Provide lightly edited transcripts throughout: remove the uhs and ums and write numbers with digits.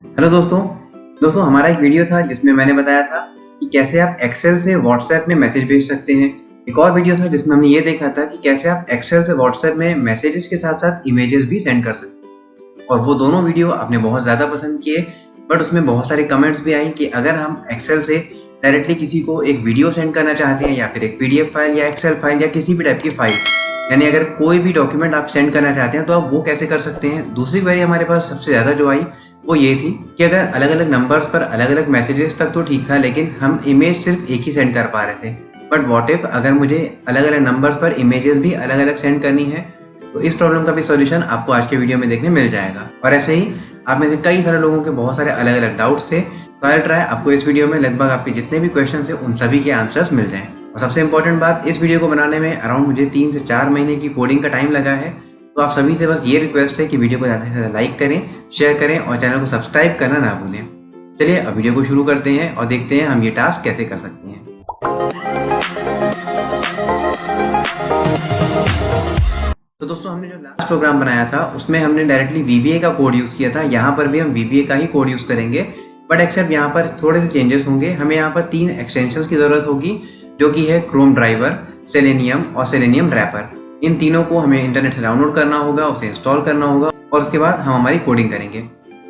Hello दोस्तों हमारा एक वीडियो था जिसमें मैंने बताया था कि कैसे आप एक्सेल से व्हाट्सएप में मैसेज भेज सकते हैं। एक और वीडियो था जिसमें हमने ये देखा था कि कैसे आप एक्सेल से व्हाट्सएप में मैसेजेस के साथ साथ इमेजेस भी सेंड कर सकते हैं। और वो दोनों वीडियो आपने बहुत ज़्यादा पसंद किए, बट उसमें बहुत सारे कमेंट्स भी आई कि अगर हम एक्सेल से डायरेक्टली किसी को एक वीडियो सेंड करना चाहते हैं या फिर एक पीडीएफ फाइल या एक्सेल फाइल या किसी भी टाइप की फाइल, यानी अगर कोई भी डॉक्यूमेंट आप सेंड करना चाहते हैं तो आप वो कैसे कर सकते हैं। दूसरी क्वेरी हमारे पास सबसे ज़्यादा जो आई वो ये थी कि अगर अलग अलग नंबर्स पर अलग अलग मैसेजेस तक तो ठीक था, लेकिन हम इमेज सिर्फ एक ही सेंड कर पा रहे थे। बट व्हाट इफ अगर मुझे अलग अलग नंबर्स पर इमेजेस भी अलग अलग सेंड करनी है, तो इस प्रॉब्लम का भी सॉल्यूशन आपको आज के वीडियो में देखने मिल जाएगा। और ऐसे ही आप में से कई सारे लोगों के बहुत सारे अलग अलग डाउट्स थे, तो आई ट्राई आपको इस वीडियो में लगभग आपके जितने भी क्वेश्चन है उन सभी के आंसर्स मिल जाएं। और सबसे इंपॉर्टेंट बात, इस वीडियो को बनाने में अराउंड मुझे 3 से 4 महीने की कोडिंग का टाइम लगा है। तो आप सभी से बस ये रिक्वेस्ट है कि वीडियो को ज़्यादा से ज़्यादा लाइक करें, शेयर करें और चैनल को सब्सक्राइब करना ना भूलें। चलिए अब वीडियो को शुरू करते हैं और देखते हैं हम ये टास्क कैसे कर सकते हैं। तो दोस्तों, हमने जो लास्ट प्रोग्राम बनाया था उसमें हमने डायरेक्टली VBA का कोड यूज़ किया था। यहाँ पर भी हम VBA का ही कोड यूज़ करेंगे, बट एक्सेप्ट यहाँ पर थोड़े से चेंजेस होंगे। हमें यहाँ पर 3 एक्सटेंशंस की ज़रूरत होगी, जो कि है क्रोम ड्राइवर, सेलेनियम और सेलेनियम रैपर। इन तीनों को हमें इंटरनेट से डाउनलोड करना होगा, उसे इंस्टॉल करना होगा और उसके बाद हम हमारी कोडिंग करेंगे।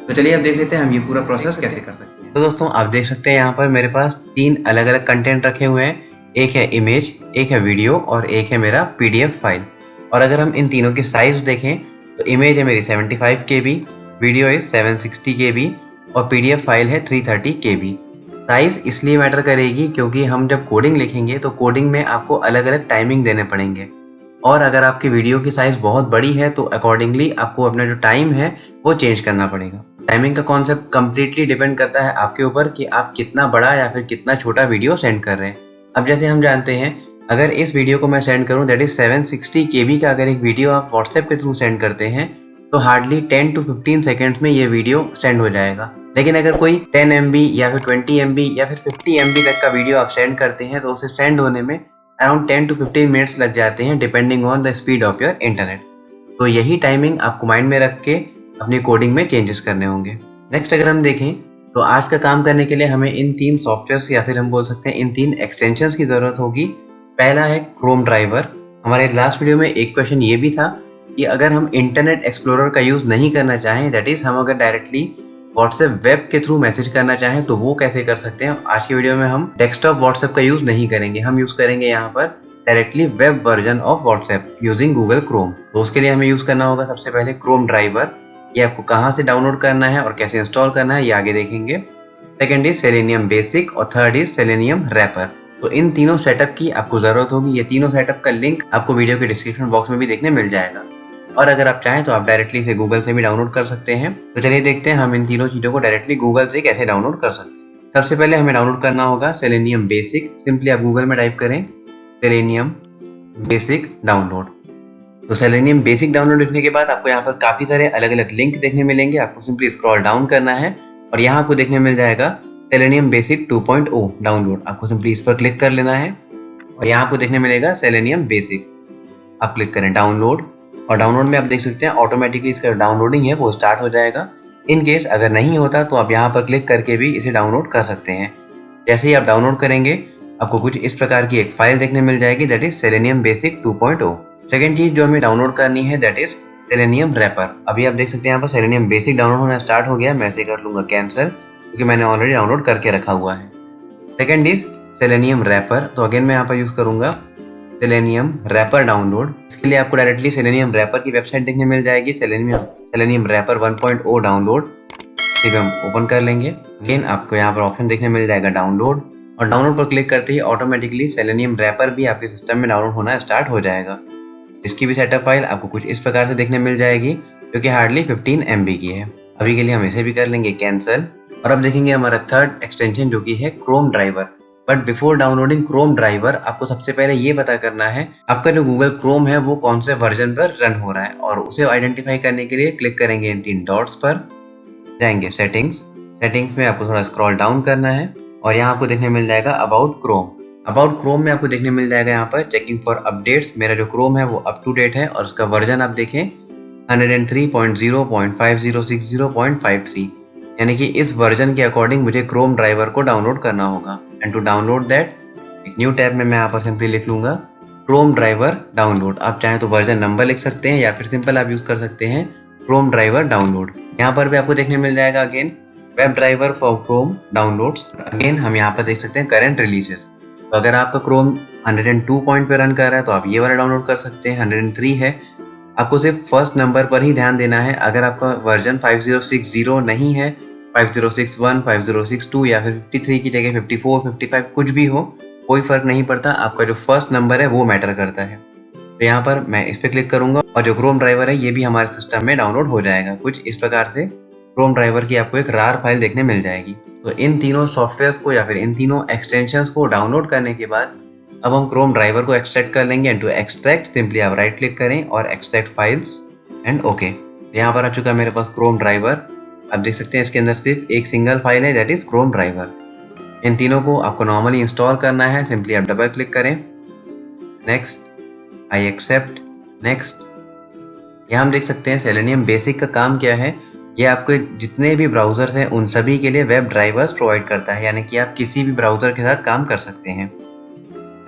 तो चलिए अब देख लेते हैं हम ये पूरा प्रोसेस कैसे कर सकते हैं। तो दोस्तों, आप देख सकते हैं यहाँ पर मेरे पास 3 अलग अलग कंटेंट रखे हुए हैं। एक है इमेज, एक है वीडियो और एक है मेरा PDF फाइल। और अगर हम इन तीनों के साइज देखें तो इमेज है मेरी 75 KB, वीडियो है 760 KB और PDF फाइल है 330 KB। साइज इसलिए मैटर करेगी क्योंकि हम जब कोडिंग लिखेंगे तो कोडिंग में आपको अलग अलग टाइमिंग देने पड़ेंगे। और अगर आपकी वीडियो की साइज बहुत बड़ी है तो अकॉर्डिंगली आपको अपना जो टाइम है वो चेंज करना पड़ेगा। टाइमिंग का कॉन्सेप्ट कम्प्लीटली डिपेंड करता है आपके ऊपर कि आप कितना बड़ा या फिर कितना छोटा वीडियो सेंड कर रहे हैं। अब जैसे हम जानते हैं, अगर इस वीडियो को मैं सेंड करूं दैट इज 760 KB का अगर एक वीडियो आप व्हाट्सएप के थ्रू सेंड करते हैं तो हार्डली 10 to 15 सेकेंड्स में ये वीडियो सेंड हो जाएगा। लेकिन अगर कोई 10 MB या फिर 20 MB या फिर 50 MB तक का वीडियो आप सेंड करते हैं तो उसे सेंड होने में अराउंड 10 to 15 मिनट्स लग जाते हैं, depending on the speed of your internet. तो यही टाइमिंग आपको माइंड में रख के अपनी कोडिंग में चेंजेस करने होंगे। नेक्स्ट अगर हम देखें तो आज का काम करने के लिए हमें इन 3 सॉफ्टवेयर्स या फिर हम बोल सकते हैं इन 3 एक्सटेंशंस की ज़रूरत होगी। पहला है क्रोम ड्राइवर। हमारे लास्ट वीडियो में एक क्वेश्चन ये भी था कि अगर हम इंटरनेट एक्सप्लोरर का यूज़ नहीं करना चाहें, दैट इज़ हम अगर डायरेक्टली व्हाट्सएप वेब के थ्रू मैसेज करना चाहें तो वो कैसे कर सकते हैं। आज की वीडियो में हम डेस्कटॉप व्हाट्सएप का यूज़ नहीं करेंगे, हम यूज़ करेंगे यहाँ पर directly web version of WhatsApp using Google Chrome. तो उसके लिए हमें यूज़ करना होगा सबसे पहले क्रोम ड्राइवर। ये आपको कहाँ से डाउनलोड करना है और कैसे इंस्टॉल करना है ये आगे देखेंगे। सेकेंड इज सेलेनियम बेसिक और थर्ड इज सेलेनियम रैपर। तो इन तीनों सेटअप की आपको ज़रूरत होगी। ये तीनों सेटअप का लिंक आपको वीडियो के डिस्क्रिप्शन बॉक्स में भी देखने मिल जाएगा। और अगर आप चाहें तो आप डायरेक्टली इसे गूगल से भी डाउनलोड कर सकते हैं। तो चलिए देखते हैं हम इन तीनों चीज़ों को डायरेक्टली गूगल से कैसे डाउनलोड कर सकते हैं। सबसे पहले हमें डाउनलोड करना होगा सेलेनियम बेसिक। सिंपली आप गूगल में टाइप करें सेलेनियम बेसिक डाउनलोड। तो सेलेनियम बेसिक डाउनलोड लिखने के बाद आपको यहाँ पर काफ़ी सारे अलग अलग लिंक देखने मिलेंगे। आपको सिंपली स्क्रॉल डाउन करना है और यहाँ आपको देखने मिल जाएगा सेलेनियम बेसिक 2.0 डाउनलोड। आपको सिंपली इस पर क्लिक कर लेना है और यहाँ आपको देखने मिलेगा सेलेनियम बेसिक। आप क्लिक करें डाउनलोड और डाउनलोड में आप देख सकते हैं ऑटोमेटिकली इसका डाउनलोडिंग है वो स्टार्ट हो जाएगा। इन केस अगर नहीं होता तो आप यहाँ पर क्लिक करके भी इसे डाउनलोड कर सकते हैं। जैसे ही आप डाउनलोड करेंगे आपको कुछ इस प्रकार की एक फाइल देखने मिल जाएगी, that is selenium basic 2.0। Second चीज जो हमें डाउनलोड करनी है दैट इज सेलेनियम रैपर। अभी आप देख सकते हैं यहाँ पर सेलेनियम बेसिक डाउनलोड होना स्टार्ट हो गया। मैं इसे कर लूँगा कैंसिल क्योंकि मैंने ऑलरेडी डाउनलोड करके रखा हुआ है। Second is selenium wrapper. तो अगेन मैं यहाँ पर यूज़ करूँगा सेलेनियम रैपर डाउनलोड। इसके लिए आपको डायरेक्टली सेलेनियम रैपर की वेबसाइट देखने मिल जाएगी, सेलेनियम रैपर 1.0 डाउनलोड। इसे हम ओपन कर लेंगे। अगेन आपको यहाँ पर ऑप्शन देखने मिल जाएगा डाउनलोड और डाउनलोड पर क्लिक करते ही ऑटोमेटिकली सेलेनियम रैपर भी आपके सिस्टम में डाउनलोड होना स्टार्ट हो जाएगा। इसकी भी सेटअप फाइल आपको कुछ इस प्रकार से देखने मिल जाएगी, जो कि हार्डली 15 MB की है। अभी के लिए हम इसे भी कर लेंगे कैंसिल और अब देखेंगे हमारा थर्ड एक्सटेंशन जो कि है Chrome driver. But before downloading Chrome driver आपको सबसे पहले ये पता करना है आपका जो गूगल क्रोम है वो कौन से वर्जन पर रन हो रहा है। और उसे आइडेंटिफाई करने के लिए क्लिक करेंगे इन 3 डॉट्स पर, जाएंगे सेटिंग्स में आपको थोड़ा स्क्रॉल डाउन करना है और यहाँ आपको देखने मिल जाएगा अबाउट क्रोम में आपको देखने मिल जाएगा यहाँ पर चेकिंग फॉर अपडेट्स। मेरा जो क्रोम है वो अप टू डेट है और उसका वर्जन आप देखें 103.0.5060.53। यानी कि इस वर्जन के अकॉर्डिंग मुझे क्रोम ड्राइवर को डाउनलोड करना होगा। एंड टू डाउनलोड दैट एक न्यू टैब में मैं यहाँ पर सिंपली लिख लूँगा क्रोम ड्राइवर डाउनलोड। आप चाहें तो वर्जन नंबर लिख सकते हैं या फिर सिंपल आप यूज़ कर सकते हैं क्रोम ड्राइवर डाउनलोड। यहाँ पर भी आपको देखने मिल जाएगा again web driver for Chrome downloads. Again हम यहाँ पर देख सकते हैं करंट रिलीजेस। तो अगर आपका क्रोम 102 पॉइंट पे रन कर रहा है तो आप ये वाला डाउनलोड कर सकते हैं। 103 है, आपको सिर्फ फर्स्ट नंबर पर ही ध्यान देना है। अगर आपका वर्जन 5060 नहीं है, 5061, 5062 या फिर 53 की जगह 54, 55 कुछ भी हो, कोई फर्क नहीं पड़ता। आपका जो फर्स्ट नंबर है वो मैटर करता है। तो यहाँ पर मैं इस पर क्लिक करूंगा और जो क्रोम ड्राइवर है ये भी हमारे सिस्टम में डाउनलोड हो जाएगा। कुछ इस प्रकार से क्रोम ड्राइवर की आपको एक रार फाइल देखने मिल जाएगी। तो इन तीनों सॉफ्टवेयर्स को या फिर इन तीनों एक्सटेंशंस को डाउनलोड करने के बाद अब हम क्रोम ड्राइवर को एक्सट्रैक्ट कर लेंगे। एंड टू एक्सट्रैक्ट सिंपली आप राइट क्लिक करें और एक्सट्रैक्ट फाइल्स एंड ओके। यहाँ पर आ चुका है मेरे पास क्रोम ड्राइवर। आप देख सकते हैं इसके अंदर सिर्फ एक सिंगल फाइल है, दैट इज क्रोम ड्राइवर। इन तीनों को आपको नॉर्मली इंस्टॉल करना है। सिंपली आप डबल क्लिक करें, नेक्स्ट, आई एक्सेप्ट, नेक्स्ट। यहाँ हम देख सकते हैं सेलेनियम बेसिक का काम क्या है। ये आपके जितने भी ब्राउजर्स हैं उन सभी के लिए वेब ड्राइवर्स प्रोवाइड करता है, यानी कि आप किसी भी ब्राउजर के साथ काम कर सकते हैं।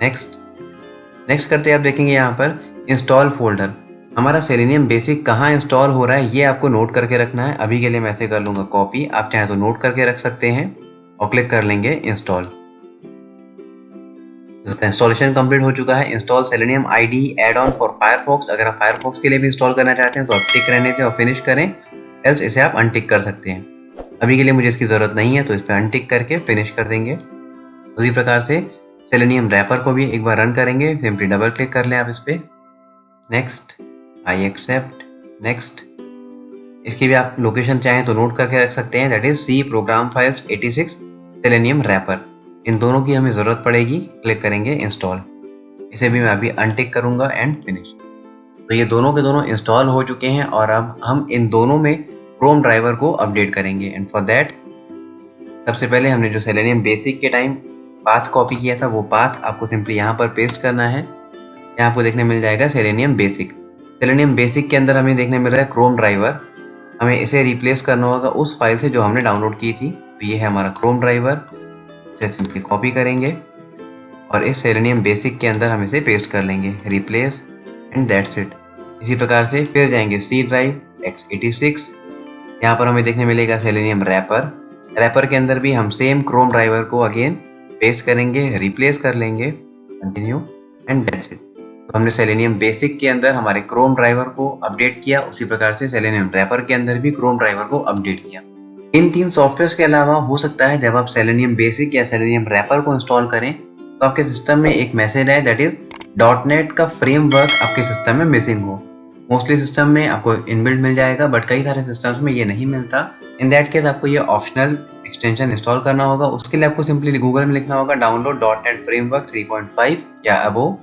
नेक्स्ट करते आप देखेंगे यहाँ पर इंस्टॉल फोल्डर। हमारा सेलेनियम बेसिक कहाँ इंस्टॉल हो रहा है ये आपको नोट करके रखना है। अभी के लिए मैं ऐसे कर लूँगा कॉपी, आप चाहें तो नोट करके रख सकते हैं और क्लिक कर लेंगे इंस्टॉल। इंस्टॉलेशन कंप्लीट हो चुका है। Install selenium IDE add on for Firefox. अगर आप फायरफॉक्स के लिए भी इंस्टॉल करना चाहते हैं तो आप टिक रहने दें और फिनिश करें, एल्स इसे आप अनटिक कर सकते हैं। अभी के लिए मुझे इसकी ज़रूरत नहीं है तो इस पर अनटिक करके फिनिश कर देंगे। उसी प्रकार से सेलेनियम रैपर को भी एक बार रन करेंगे। सिंपली डबल क्लिक कर लें आप इस पर, नेक्स्ट, आई एक्सेप्ट, नेक्स्ट। इसकी भी आप लोकेशन चाहें तो नोट करके रख सकते हैं, that is C program files 86 selenium wrapper. इन दोनों की हमें ज़रूरत पड़ेगी। क्लिक करेंगे इंस्टॉल। इसे भी मैं अभी अनटिक करूँगा एंड फिनिश। तो ये दोनों के दोनों इंस्टॉल हो चुके हैं और अब हम इन दोनों में क्रोम ड्राइवर को अपडेट करेंगे। एंड फॉर दैट सबसे पहले हमने जो सेलेनियम बेसिक के टाइम पाथ कॉपी किया था वो पाथ आपको सिंपली यहाँ पर पेस्ट करना है। यहाँ आपको देखने मिल जाएगा सेलेनियम बेसिक। सेलेनियम बेसिक के अंदर हमें देखने मिल रहा है क्रोम ड्राइवर। हमें इसे रिप्लेस करना होगा उस फाइल से जो हमने डाउनलोड की थी। तो ये है हमारा क्रोम ड्राइवर। इसे सिंपली कॉपी करेंगे और इस सेलेनियम बेसिक के अंदर हम इसे पेस्ट कर लेंगे, रिप्लेस, एंड दैट्स इट। इसी प्रकार से फिर जाएंगे सी ड्राइव x86। यहाँ पर हमें देखने मिलेगा सेलेनियम रैपर। रैपर के अंदर भी हम सेम क्रोम ड्राइवर को अगेन पेस्ट करेंगे, रिप्लेस कर लेंगे, कंटिन्यू, एंड दैट्स इट। तो हमने सेलेनियम बेसिक के अंदर हमारे क्रोम ड्राइवर को अपडेट किया, उसी प्रकार से सेलेनियम रैपर के अंदर भी क्रोम ड्राइवर को अपडेट किया। इन तीन सॉफ्टवेयर के अलावा हो सकता है जब आप सेलेनियम बेसिक या सेलेनियम रैपर को इंस्टॉल करें तो आपके सिस्टम में एक मैसेज आए, दैट इज .NET का फ्रेमवर्क आपके सिस्टम में मिसिंग हो। मोस्टली सिस्टम में आपको इनबिल्ट मिल जाएगा बट कई सारे सिस्टम्स में ये नहीं मिलता। इन दैट केस आपको ये ऑप्शनल एक्सटेंशन इंस्टॉल करना होगा। उसके लिए आपको सिंपली गूगल में लिखना होगा डाउनलोड .NET फ्रेमवर्क 3.5 या अबोव,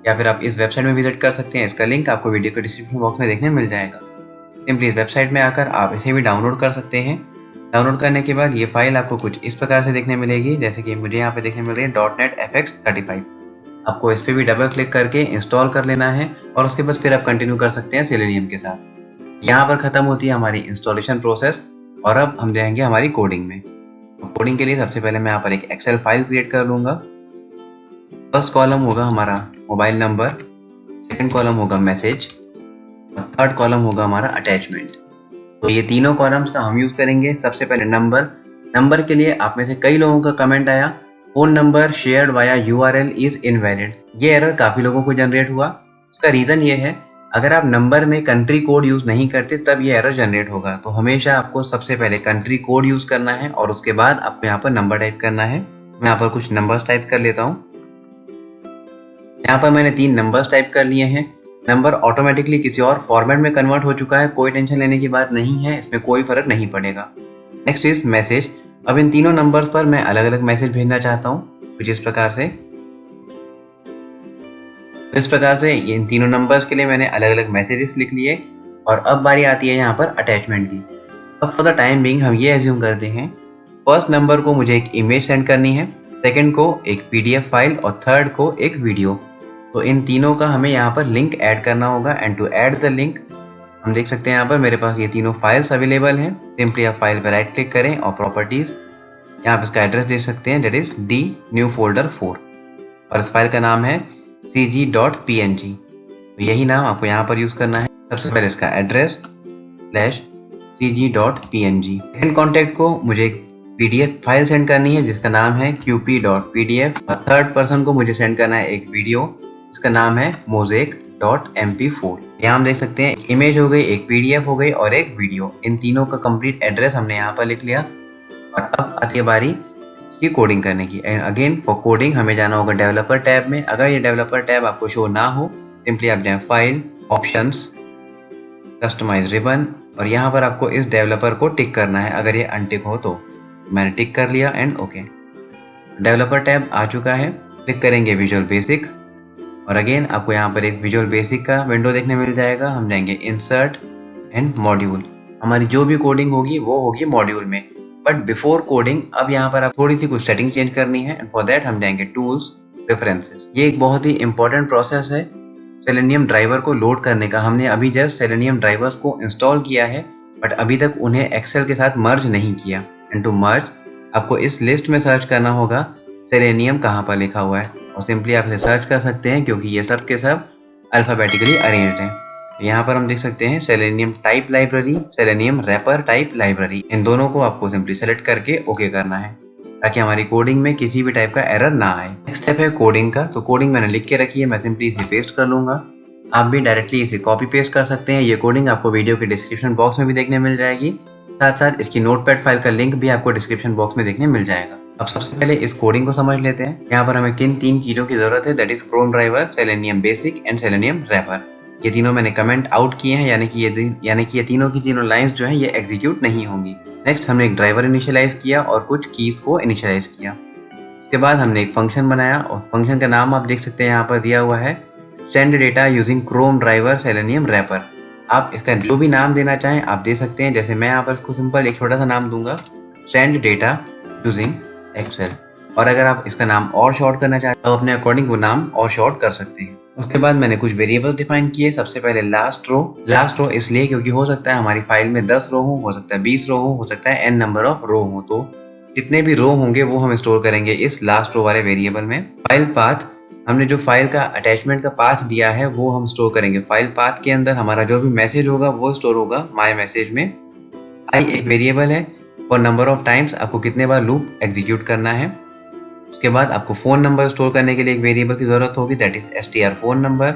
या फिर आप इस वेबसाइट में विजिट कर सकते हैं। इसका लिंक आपको वीडियो के डिस्क्रिप्शन बॉक्स में देखने मिल जाएगा। सिंपली इस वेबसाइट में आकर आप इसे भी डाउनलोड कर सकते हैं। डाउनलोड करने के बाद ये फाइल आपको कुछ इस प्रकार से देखने मिलेगी, जैसे कि मुझे यहाँ पे देखने मिल रही है .NET FX35। आपको इस पर भी डबल क्लिक करके इंस्टॉल कर लेना है और उसके बाद फिर आप कंटिन्यू कर सकते हैं सेलेनियम के साथ। यहाँ पर खत्म होती है हमारी इंस्टॉलेशन प्रोसेस और अब हम जाएंगे हमारी कोडिंग में। कोडिंग के लिए सबसे पहले मैं यहाँ पर एक एक्सेल फाइल क्रिएट कर लूँगा। फर्स्ट कॉलम होगा हमारा मोबाइल नंबर, सेकंड कॉलम होगा मैसेज और थर्ड कॉलम होगा हमारा अटैचमेंट। तो ये तीनों कॉलम्स का हम यूज़ करेंगे। सबसे पहले नंबर के लिए आप में से कई लोगों का कमेंट आया, phone number shared via URL is invalid. ये एरर काफ़ी लोगों को जनरेट हुआ। उसका रीज़न ये है, अगर आप नंबर में कंट्री कोड यूज़ नहीं करते तब ये एरर जनरेट होगा। तो हमेशा आपको सबसे पहले कंट्री कोड यूज़ करना है और उसके बाद आपको यहाँ पर नंबर टाइप करना है। मैं यहाँ पर कुछ नंबर्स टाइप कर लेता हूँ। यहाँ पर मैंने 3 नंबर्स टाइप कर लिए हैं। नंबर ऑटोमेटिकली किसी और फॉर्मेट में कन्वर्ट हो चुका है, कोई टेंशन लेने की बात नहीं है, इसमें कोई फर्क नहीं पड़ेगा। Next is message. अब इन तीनों नंबर्स पर मैं अलग अलग मैसेज भेजना चाहता हूँ कुछ इस प्रकार से। इन तीनों नंबर्स के लिए मैंने अलग अलग मैसेजेस लिख लिए और अब बारी आती है यहाँ पर अटैचमेंट की। अब फॉर द टाइम बिंग हम ये एज्यूम करते हैं, फर्स्ट नंबर को मुझे एक इमेज सेंड करनी है, सेकंड को एक PDF फाइल और थर्ड को एक वीडियो। तो इन तीनों का हमें यहाँ पर लिंक ऐड करना होगा। And to add the link हम देख सकते हैं यहाँ पर मेरे पास ये तीनों फाइल्स अवेलेबल हैं। सिंपली आप फाइल पर राइट क्लिक करें और प्रॉपर्टीज, यहाँ पर इसका एड्रेस दे सकते हैं, that is D new folder 4 और इस फाइल का नाम है cg.png। तो यही नाम आपको यहाँ पर यूज़ करना है। सबसे पहले इसका एड्रेस /cg.png। सेकंड कॉन्टैक्ट को मुझे एक PDF फाइल सेंड करनी है जिसका नाम है qp.pdf और थर्ड पर्सन को मुझे सेंड करना है एक वीडियो जिसका नाम है mosaic.mp4। यहाँ हम देख सकते हैं इमेज हो गई, एक PDF हो गई और एक वीडियो। इन तीनों का कंप्लीट एड्रेस हमने यहाँ पर लिख लिया और अब आती है बारी इसकी कोडिंग करने की। एंड अगेन फॉर कोडिंग हमें जाना होगा डेवलपर टैब में। अगर ये डेवलपर टैब आपको शो ना हो, सिंपली आप जाएं फाइल, ऑप्शंस, कस्टमाइज रिबन और यहाँ पर आपको इस डेवलपर को टिक करना है। अगर ये अनटिक हो तो मैंने टिक कर लिया एंड ओके। डेवलपर टैब आ चुका है। क्लिक करेंगे विजुअल बेसिक और अगेन आपको यहाँ पर एक विजुअल बेसिक का विंडो देखने मिल जाएगा। हम जाएंगे इंसर्ट एंड मॉड्यूल। हमारी जो भी कोडिंग होगी वो होगी मॉड्यूल में, बट बिफोर कोडिंग अब यहाँ पर आप थोड़ी सी कुछ सेटिंग चेंज करनी है एंड फॉर दैट हम जाएंगे टूल्स, प्रेफरेंसेस। ये एक बहुत ही इंपॉर्टेंट प्रोसेस है सेलेनियम ड्राइवर को लोड करने का। हमने अभी जस्ट सेलेनियम ड्राइवर्स को इंस्टॉल किया है बट अभी तक उन्हें एक्सेल के साथ मर्ज नहीं किया। एंड टू मर्ज आपको इस लिस्ट में सर्च करना होगा सेलेनियम कहाँ पर लिखा हुआ है और सिंपली आप इसे सर्च कर सकते हैं क्योंकि ये सब के सब अल्फाबेटिकली अरेंज्ड हैं। यहाँ पर हम देख सकते हैं selenium type library, selenium wrapper type library. इन दोनों को आपको सिंपली सेलेक्ट करके ओके करना है ताकि हमारी कोडिंग में किसी भी टाइप का एरर ना आए। नेक्स्ट स्टेप है कोडिंग का। तो कोडिंग मैंने लिख के रखी है, मैं सिंपली इसे पेस्ट कर लूंगा। आप भी डायरेक्टली इसे कॉपी पेस्ट कर सकते हैं। ये कोडिंग आपको वीडियो के डिस्क्रिप्शन बॉक्स में भी देखने मिल जाएगी, साथ साथ इसकी नोटपैड फाइल का लिंक भी आपको डिस्क्रिप्शन बॉक्स में देखने मिल जाएगा। अब सबसे पहले इस कोडिंग को समझ लेते हैं। यहाँ पर हमें किन 3 चीजों की जरूरत है, that is Chrome driver, selenium basic and selenium wrapper. ये तीनों मैंने कमेंट आउट किए हैं, यानी कि ये तीनों की तीनों लाइंस जो हैं ये एग्जीक्यूट नहीं होंगी। नेक्स्ट हमने एक ड्राइवर इनिशियलाइज किया और कुछ कीज को इनिशियलाइज किया। उसके बाद हमने एक फंक्शन बनाया और फंक्शन का नाम आप देख सकते हैं यहाँ पर दिया हुआ है send data using Chrome driver selenium wrapper. आप इसका जो भी नाम देना चाहें आप दे सकते हैं। जैसे मैं यहाँ पर इसको सिंपल एक छोटा सा नाम दूंगा, सेंड डेटा यूजिंग एक्सेल। और अगर आप इसका नाम और शॉर्ट करना चाहते हैं तो अपने अकॉर्डिंग वो नाम और शॉर्ट कर सकते हैं। उसके बाद मैंने कुछ वेरिएबल डिफाइन किए। सबसे पहले लास्ट रो इसलिए क्योंकि हो सकता है हमारी फाइल में 10 रो हो सकता है 20 रो हो सकता है n नंबर ऑफ रो हो, तो जितने भी रो होंगे वो हम स्टोर करेंगे इस लास्ट रो वाले वेरिएबल में। फाइल पाथ, हमने जो फाइल का अटैचमेंट का पाथ दिया है वो हम स्टोर करेंगे फाइल पाथ के अंदर। हमारा जो भी मैसेज होगा वो स्टोर होगा माई मैसेज में। आई एक वेरिएबल है और नंबर ऑफ टाइम्स आपको कितने बार लूप एग्जीक्यूट करना है। उसके बाद आपको फ़ोन नंबर स्टोर करने के लिए एक वेरिएबल की ज़रूरत होगी, that is str phone number.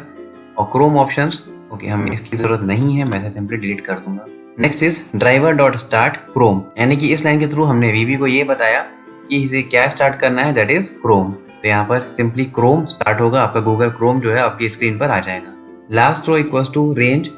और क्रोम ऑप्शंस, ओके हमें इसकी ज़रूरत नहीं है, मैं इसे सिंपली डिलीट कर दूंगा। Next is driver dot start Chrome, यानी कि इस लाइन के थ्रू हमने वीवी को ये बताया कि इसे क्या स्टार्ट करना है, दैट इज क्रोम। तो यहाँ पर सिंपली क्रोम स्टार्ट होगा, आपका गूगल क्रोम जो है आपकी स्क्रीन पर आ जाएगा। Last row equals to range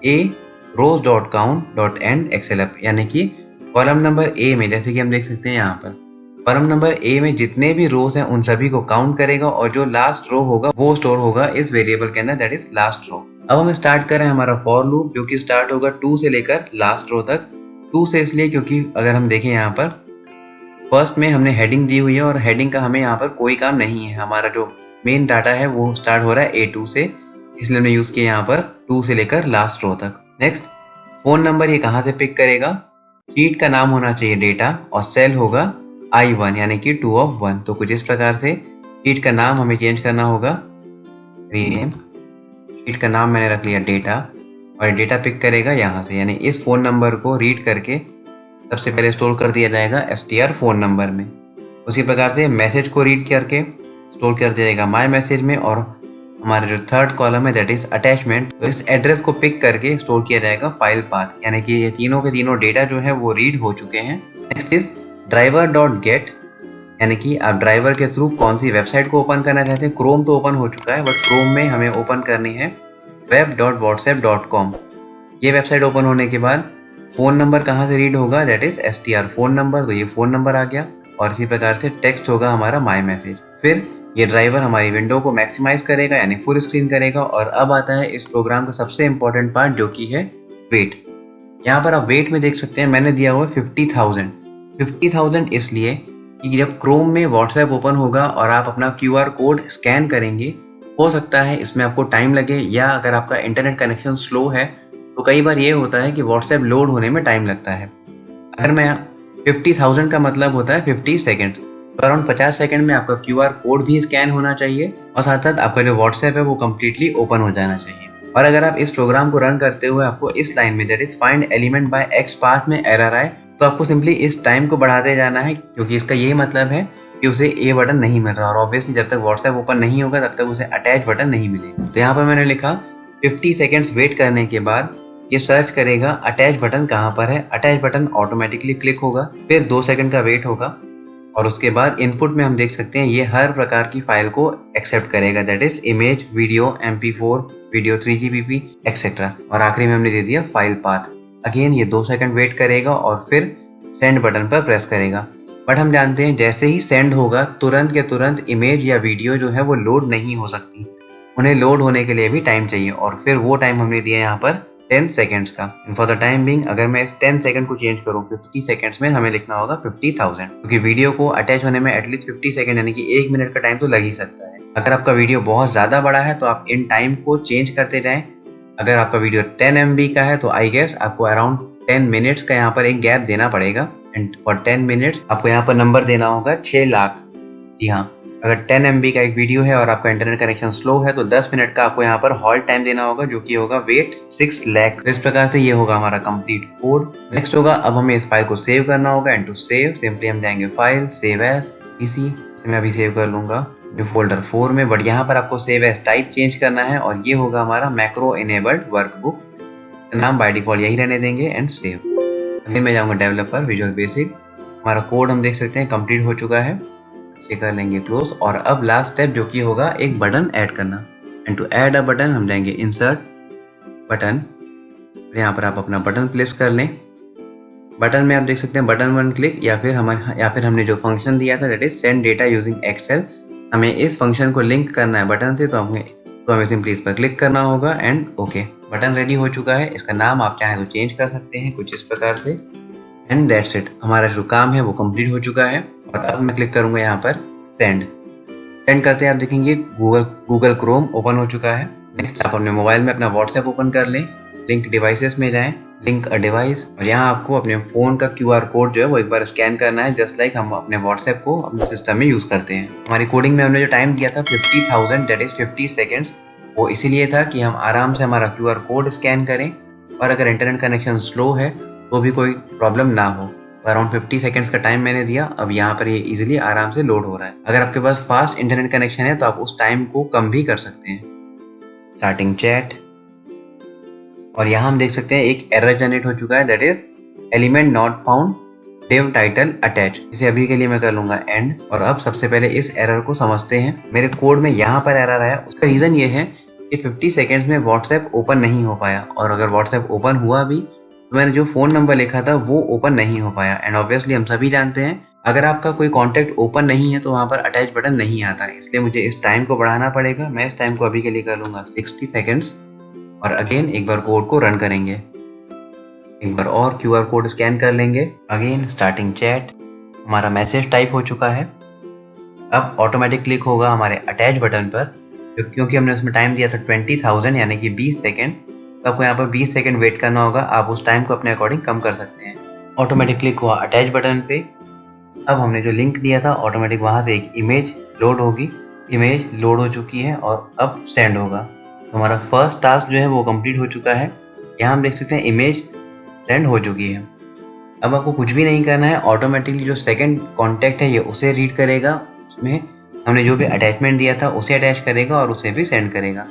A rows dot count dot end xlUp, यानी कि कॉलम नंबर ए में, जैसे कि हम देख सकते हैं यहाँ पर कॉलम नंबर ए में जितने भी रोज हैं उन सभी को काउंट करेगा और जो लास्ट रो होगा वो स्टोर होगा इस वेरिएबल के अंदर, दैट इज लास्ट रो। अब हम स्टार्ट करें हमारा फॉर लूप जो कि स्टार्ट होगा 2 से लेकर लास्ट रो तक। 2 से इसलिए क्योंकि अगर हम देखें यहाँ पर फर्स्ट में हमने हेडिंग दी हुई है और हेडिंग का हमें यहाँ पर कोई काम नहीं है। हमारा जो मेन डाटा है वो स्टार्ट हो रहा है A2 से, इसलिए हमने यूज किया यहाँ पर 2 से लेकर लास्ट रो तक। नेक्स्ट फोन नंबर ये कहाँ से पिक करेगा, शीट का नाम होना चाहिए डेटा और सेल होगा I1 यानी कि 2 of 1। तो कुछ इस प्रकार से शीट का नाम हमें चेंज करना होगा, रीनेम। शीट का नाम मैंने रख लिया डेटा और डेटा पिक करेगा यहाँ से, यानी इस फोन नंबर को रीड करके सबसे पहले स्टोर कर दिया जाएगा str फोन नंबर में। उसी प्रकार से मैसेज को रीड करके स्टोर कर दिया जाएगा माई मैसेज में। और हमारा जो थर्ड कॉलम है दैट इज अटैचमेंट, तो इस एड्रेस को पिक करके स्टोर किया जाएगा फाइल पाथ, यानी कि ये तीनों के तीनों डेटा जो है वो रीड हो चुके हैं। Next is driver dot gate, यानी कि आप ड्राइवर के थ्रू कौन सी वेबसाइट को ओपन करना चाहते हैं। क्रोम तो ओपन हो चुका है बट क्रोम में हमें ओपन करनी है web.whatsapp.com। ये वेबसाइट ओपन होने के बाद फ़ोन नंबर कहाँ से रीड होगा, that is str phone number. तो ये फ़ोन नंबर आ गया और इसी प्रकार से टेक्स्ट होगा हमारा माई मैसेज। फिर ये ड्राइवर हमारी विंडो को मैक्सिमाइज करेगा यानी फुल स्क्रीन करेगा। और अब आता है इस प्रोग्राम का सबसे इंपॉर्टेंट पार्ट जो कि है वेट। यहाँ पर आप वेट में देख सकते हैं मैंने दिया हुआ 50,000 इसलिए कि जब क्रोम में व्हाट्सएप ओपन होगा और आप अपना QR कोड स्कैन करेंगे, हो सकता है इसमें आपको टाइम लगे, या अगर आपका इंटरनेट कनेक्शन स्लो है तो कई बार ये होता है कि व्हाट्सएप लोड होने में टाइम लगता है। अगर मैं 50,000 का मतलब होता है 50 सेकेंड, तो अराउंड 50 सेकंड में आपका QR कोड भी स्कैन होना चाहिए और साथ साथ आपका जो व्हाट्सएप है वो कम्प्लीटली ओपन हो जाना चाहिए। और अगर आप इस प्रोग्राम को रन करते हुए आपको इस लाइन में that is find element by x path में एरर आए, तो आपको सिंपली इस टाइम को बढ़ाते जाना है, क्योंकि इसका यही मतलब है कि उसे ए बटन नहीं मिल रहा और ऑब्वियसली जब तक व्हाट्सएप ओपन नहीं होगा तब तक उसे अटैच बटन नहीं मिलेगा। तो यहाँ पर मैंने लिखा 50 सेकेंड्स वेट करने के बाद ये सर्च करेगा अटैच बटन कहाँ पर है। अटैच बटन ऑटोमेटिकली क्लिक होगा, फिर 2 सेकंड का वेट होगा और उसके बाद इनपुट में हम देख सकते हैं ये हर प्रकार की फाइल को एक्सेप्ट करेगा, that is image, video, MP4, video 3GPP etcetera. और आखिरी में हमने दे दिया फाइल पाथ। अगेन ये 2 सेकंड वेट करेगा और फिर सेंड बटन पर प्रेस करेगा। बट हम जानते हैं जैसे ही सेंड होगा तुरंत के तुरंत इमेज या वीडियो जो है वो लोड नहीं हो सकती, उन्हें लोड होने के लिए भी टाइम चाहिए और फिर वो टाइम हमने दिया यहाँ पर 10 सेकेंड्स का। फॉर द टाइम बीइंग अगर मैं इस 10 सेकंड को चेंज करूँ 50 सेकंड्स में, हमें लिखना होगा 50,000, क्योंकि वीडियो को अटैच होने में एटलीस्ट 50 सेकंड यानी कि 1 मिनट का टाइम तो लग ही सकता है। अगर आपका वीडियो बहुत ज़्यादा बड़ा है तो आप इन टाइम को चेंज करते जाएं। अगर आपका वीडियो 10 MB का है तो आई गेस आपको अराउंड 10 मिनट्स का यहाँ पर एक गैप देना पड़ेगा एंड फॉर 10 मिनट्स आपको यहाँ पर नंबर देना होगा 6 लाख। जी हाँ, अगर 10 MB का एक वीडियो है और आपका इंटरनेट कनेक्शन स्लो है तो 10 मिनट का आपको यहाँ पर हॉल्ट टाइम देना होगा, जो कि होगा वेट 6 लाख। इस प्रकार से ये होगा हमारा कंप्लीट कोड। नेक्स्ट होगा अब हमें इस फाइल को सेव करना होगा एंड टू सेव सिंपली हम जाएंगे फाइल, सेव एज, पीसी। मैं अभी सेव कर लूंगा जो फोल्डर 4 में, बट यहाँ पर आपको सेव एज टाइप चेंज करना है और ये होगा हमारा मैक्रो इनेबल्ड वर्कबुक। नाम बाय डिफॉल्ट यही रहने देंगे एंड सेव। अभी मैं जाऊँगा डेवलपर, विजुअल बेसिक। हमारा कोड हम देख सकते हैं कंप्लीट हो चुका है, इसे कर लेंगे क्लोज। और अब लास्ट स्टेप जो कि होगा एक बटन ऐड करना and to add a button हम जाएंगे इंसर्ट बटन। यहाँ पर आप अपना बटन प्लेस कर लें। बटन में आप देख सकते हैं बटन 1 क्लिक या फिर हमने जो फंक्शन दिया था that is send data using Excel, हमें इस फंक्शन को लिंक करना है बटन से, तो हमें सिंपली इस पर क्लिक करना होगा एंड ओके। बटन रेडी हो चुका है। इसका नाम आप चाहें तो चेंज कर सकते हैं कुछ इस प्रकार से एंड दैट्स इट। हमारा जो काम है वो कंप्लीट हो चुका है और अब मैं क्लिक करूंगा यहाँ पर सेंड करते हैं आप देखेंगे गूगल क्रोम ओपन हो चुका है। नेक्स्ट आप अपने मोबाइल में अपना व्हाट्सएप ओपन कर लें, लिंक डिवाइसेस में जाएं, लिंक अ डिवाइस, और यहाँ आपको अपने फोन का QR कोड जो है वो एक बार स्कैन करना है, जस्ट लाइक हम अपने व्हाट्सएप को अपने सिस्टम में यूज करते हैं। हमारी कोडिंग में हमने जो टाइम दिया था 50,000 दैट इज 50 सेकेंड्स, वो इसीलिए था कि हम आराम से हमारा QR कोड स्कैन करें और अगर इंटरनेट कनेक्शन स्लो है तो भी कोई प्रॉब्लम ना हो। अराउंड 50 सेकेंड्स का टाइम मैंने दिया। अब यहाँ पर ये इजीली आराम से लोड हो रहा है। अगर आपके पास फास्ट इंटरनेट कनेक्शन है तो आप उस टाइम को कम भी कर सकते हैं। स्टार्टिंग चैट, और यहाँ हम देख सकते हैं एक एरर जनरेट हो चुका है that is element not found div title attach. इसे अभी के लिए मैं कर लूंगा एंड। और अब सबसे पहले इस एरर को समझते हैं। मेरे कोड में यहाँ पर एरर आया, उसका रीजन ये है कि 50 सेकेंड्स में व्हाट्सएप ओपन नहीं हो पाया, और अगर व्हाट्सएप ओपन हुआ भी तो मैंने जो फोन नंबर लिखा था वो ओपन नहीं हो पाया। एंड ऑब्वियसली हम सभी जानते हैं अगर आपका कोई कॉन्टैक्ट ओपन नहीं है तो वहाँ पर अटैच बटन नहीं आता है, इसलिए मुझे इस टाइम को बढ़ाना पड़ेगा। मैं इस टाइम को अभी के लिए कर लूंगा 60 सेकेंड्स और अगेन एक बार कोड को रन करेंगे, एक बार और QR कोड स्कैन कर लेंगे। अगेन स्टार्टिंग चैट, हमारा मैसेज टाइप हो चुका है। अब ऑटोमेटिक क्लिक होगा हमारे अटैच बटन पर, क्योंकि हमने उसमें टाइम दिया था 20,000 यानी कि 20 सेकेंड, तो आपको यहाँ पर 20 सेकेंड वेट करना होगा। आप उस टाइम को अपने अकॉर्डिंग कम कर सकते हैं। ऑटोमेटिक क्लिक हुआ अटैच बटन पे। अब हमने जो लिंक दिया था ऑटोमेटिक वहाँ से एक इमेज लोड होगी। इमेज लोड हो चुकी है और अब सेंड होगा। तो हमारा फर्स्ट टास्क जो है वो कंप्लीट हो चुका है। यहाँ हम देख सकते हैं इमेज सेंड हो चुकी है। अब आपको कुछ भी नहीं करना है, ऑटोमेटिकली जो सेकंड कॉन्टैक्ट है ये उसे रीड करेगा, उसमें हमने जो भी अटैचमेंट दिया था उसे अटैच करेगा और उसे भी सेंड करेगा।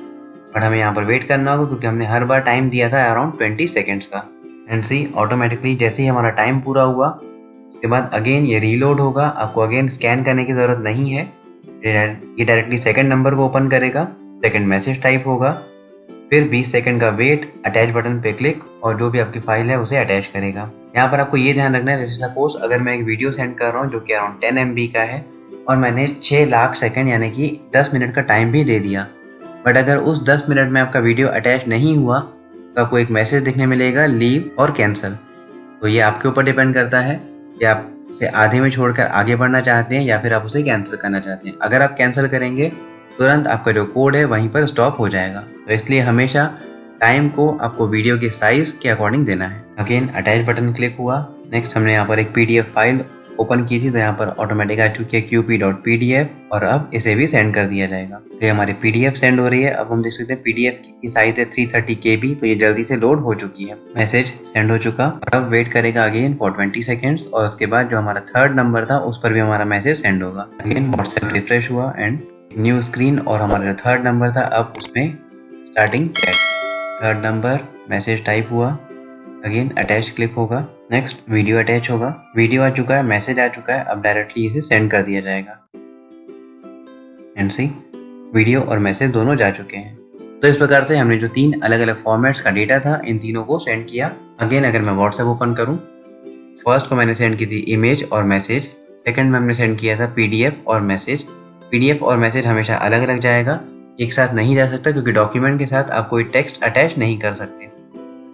बट हमें यहाँ पर वेट करना होगा क्योंकि हमने हर बार टाइम दिया था अराउंड 20 सेकेंड्स का। एंड सी ऑटोमेटिकली जैसे ही हमारा टाइम पूरा हुआ उसके बाद अगेन ये रीलोड होगा। आपको अगेन स्कैन करने की ज़रूरत नहीं है, ये डायरेक्टली सेकंड नंबर को ओपन करेगा, सेकंड मैसेज टाइप होगा, फिर 20 सेकंड का वेट, अटैच बटन पे क्लिक और जो भी आपकी फाइल है उसे अटैच करेगा। यहाँ पर आपको ये ध्यान रखना है, जैसे सपोज अगर मैं एक वीडियो सेंड कर रहा हूँ जो कि अराउंड 10 MB का है और मैंने 6 लाख सेकंड यानी कि 10 मिनट का टाइम भी दे दिया, बट अगर उस 10 मिनट में आपका वीडियो अटैच नहीं हुआ तो आपको एक मैसेज दिखने मिलेगा लीव और कैंसिल। तो ये आपके ऊपर डिपेंड करता है कि आप उसे आधे में छोड़कर आगे बढ़ना चाहते हैं या फिर आप उसे कैंसिल करना चाहते हैं। अगर आप कैंसिल करेंगे तुरंत आपका जो कोड है वहीं पर स्टॉप हो जाएगा। तो इसलिए हमेशा टाइम को आपको वीडियो के साइज के अकॉर्डिंग देना है। अगेन अटैच बटन क्लिक हुआ। नेक्स्ट हमने यहाँ पर एक PDF फाइल ओपन की थी, तो यहाँ पर ऑटोमेटिक आ चुकी है qp.pdf और अब इसे भी सेंड कर दिया जाएगा। तो ये हमारी PDF सेंड हो रही है। अब हम देख सकते हैं PDF की साइज है 330 KB, तो ये जल्दी से लोड हो चुकी है। मैसेज सेंड हो चुका और अब वेट करेगा अगेन फॉर 20 सेकेंड्स और उसके बाद जो हमारा थर्ड नंबर था उस पर भी हमारा मैसेज सेंड होगा। अगेन व्हाट्सएप रिफ्रेश हुआ एंड न्यू स्क्रीन और हमारा जो थर्ड नंबर था अब उसमें starting chat, third number, message type हुआ। अगेन अटैच क्लिक होगा। नेक्स्ट वीडियो अटैच होगा। वीडियो आ चुका है, मैसेज आ चुका है, अब डायरेक्टली इसे सेंड कर दिया जाएगा। एंड सी वीडियो और मैसेज दोनों जा चुके हैं। तो इस प्रकार से हमने जो 3 अलग अलग फॉर्मेट्स का डेटा था इन तीनों को सेंड किया। अगेन अगर मैं व्हाट्सएप ओपन करूं, फर्स्ट को मैंने सेंड की थी इमेज और मैसेज, सेकंड में हमने सेंड किया था PDF और मैसेज। PDF और मैसेज हमेशा अलग अलग जाएगा, एक साथ नहीं जा सकता क्योंकि डॉक्यूमेंट के साथ आप कोई टेक्स्ट अटैच नहीं कर सकते।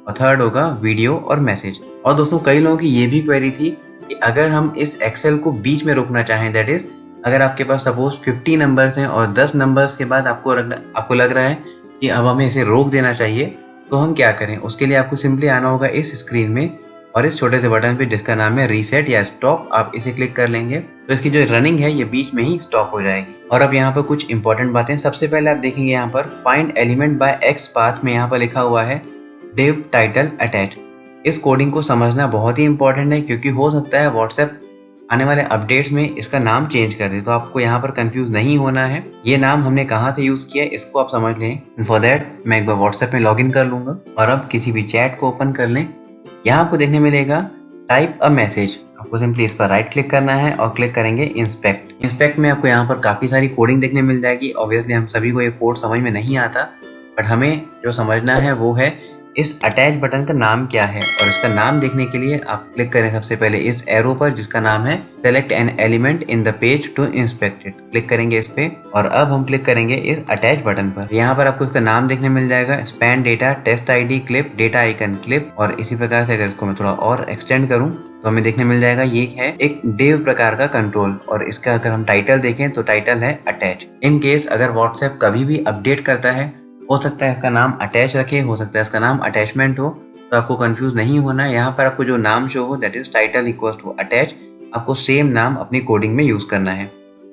और थर्ड होगा वीडियो और मैसेज। और दोस्तों कई लोगों की ये भी क्वेरी थी कि अगर हम इस एक्सेल को बीच में रोकना चाहें, दैट इज अगर आपके पास सपोज 50 नंबर्स हैं और 10 नंबर्स के बाद आपको लग रहा है कि अब हमें इसे रोक देना चाहिए, तो हम क्या करें? उसके लिए आपको सिंपली आना होगा इस स्क्रीन में और इस छोटे से बटन पे जिसका नाम है रीसेट या स्टॉप, आप इसे क्लिक कर लेंगे तो इसकी जो रनिंग है ये बीच में ही स्टॉप हो जाएगी। और अब यहाँ पर कुछ इंपॉर्टेंट बातें, सबसे पहले आप देखेंगे यहाँ पर find element by x path में यहाँ पर लिखा हुआ है div टाइटल अटैच। इस कोडिंग को समझना बहुत ही इंपॉर्टेंट है क्योंकि हो सकता है व्हाट्सएप आने वाले अपडेट्स में इसका नाम चेंज कर दे, तो आपको यहाँ पर कंफ्यूज नहीं होना है। ये नाम हमने कहाँ से यूज किया है इसको आप समझ लें। फॉर दैट मैं एक बार व्हाट्सएप में लॉगिन कर लूंगा और अब किसी भी चैट को ओपन कर लें। यहाँ आपको देखने मिलेगा टाइप अ मैसेज, आपको सिंपली इस पर राइट क्लिक करना है और क्लिक करेंगे इंस्पेक्ट। इंस्पेक्ट में आपको यहाँ पर काफी सारी कोडिंग देखने मिल जाएगी। ऑब्वियसली हम सभी को ये कोड समझ में नहीं आता, बट हमें जो समझना है वो है इस अटैच बटन का नाम क्या है। और इसका नाम देखने के लिए आप क्लिक करें सबसे पहले इस एरो पर जिसका नाम है select an element in the page to inspect it, click करेंगे इस पे और अब हम क्लिक करेंगे इस अटैच बटन पर। यहाँ पर आपको इसका नाम देखने मिल जाएगा span data, test ID, clip, data icon, clip. और इसी प्रकार से अगर इसको मैं थोड़ा और एक्सटेंड करूँ तो हमें देखने मिल जाएगा ये है एक div प्रकार का कंट्रोल और इसका अगर हम टाइटल देखें तो टाइटल है अटैच। इन केस अगर व्हाट्सएप कभी भी अपडेट करता है, हो सकता है इसका नाम अटैच रखे, हो सकता है इसका नाम अटैचमेंट हो, तो आपको कंफ्यूज नहीं होना। यहाँ पर आपको जो नाम शो हो that is title equals to attach, आपको सेम नाम अपनी कोडिंग में यूज करना है।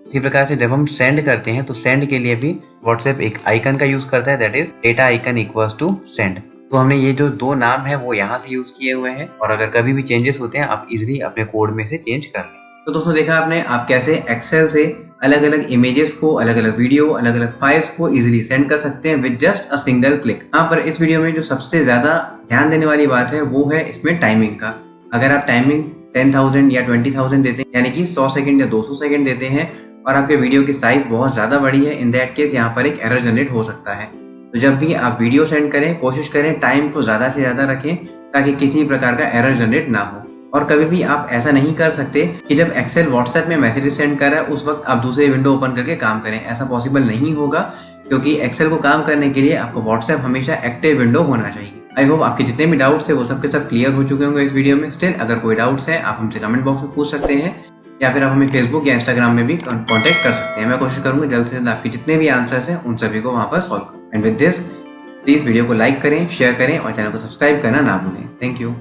इसी प्रकार से जब हम सेंड करते हैं तो सेंड के लिए भी व्हाट्सएप एक आइकन का यूज करता है that is data icon equals to send. तो हमने ये जो 2 नाम है वो यहाँ से यूज किए हुए हैं और अगर कभी भी चेंजेस होते हैं आप इजिली अपने कोड में से चेंज कर लें। तो दोस्तों देखा आपने आप कैसे एक्सेल से अलग अलग इमेजेस को, अलग अलग वीडियो, अलग अलग फाइल्स को इजीली सेंड कर सकते हैं with just a single click. यहाँ पर इस वीडियो में जो सबसे ज्यादा ध्यान देने वाली बात है वो है इसमें टाइमिंग का। अगर आप टाइमिंग 10,000 या 20,000 देते हैं, यानी कि 100 सेकंड या 200 सेकंड देते हैं और आपके वीडियो की साइज बहुत ज्यादा बड़ी है, इन दैट केस यहाँ पर एक एरर जनरेट हो सकता है। तो जब भी आप वीडियो सेंड करें कोशिश करें टाइम को ज्यादा से ज्यादा रखें ताकि किसी प्रकार का एरर जनरेट ना हो। और कभी भी आप ऐसा नहीं कर सकते कि जब एक्सेल व्हाट्सएप में मैसेज सेंड कर रहा है उस वक्त आप दूसरी विंडो ओपन करके काम करें, ऐसा पॉसिबल नहीं होगा क्योंकि एक्सेल को काम करने के लिए आपको व्हाट्सएप हमेशा एक्टिव विंडो होना चाहिए। आई होप आपके जितने भी डाउट्स थे वो सबके सब क्लियर हो चुके होंगे इस वीडियो में। स्टिल अगर कोई डाउट्स है आप हमसे कमेंट बॉक्स में पूछ सकते हैं या फिर आप हमें फेसबुक या इंस्टाग्राम में भी कॉन्टेक्ट कर सकते हैं। मैं कोशिश करूंगा जल्द से जल्द आपके जितने भी आंसर्स हैं उन सभी को वहाँ पर सॉल्व करूँ। And with this please video को लाइक करें, शेयर करें और चैनल को सब्सक्राइब करना ना भूलें। Thank you.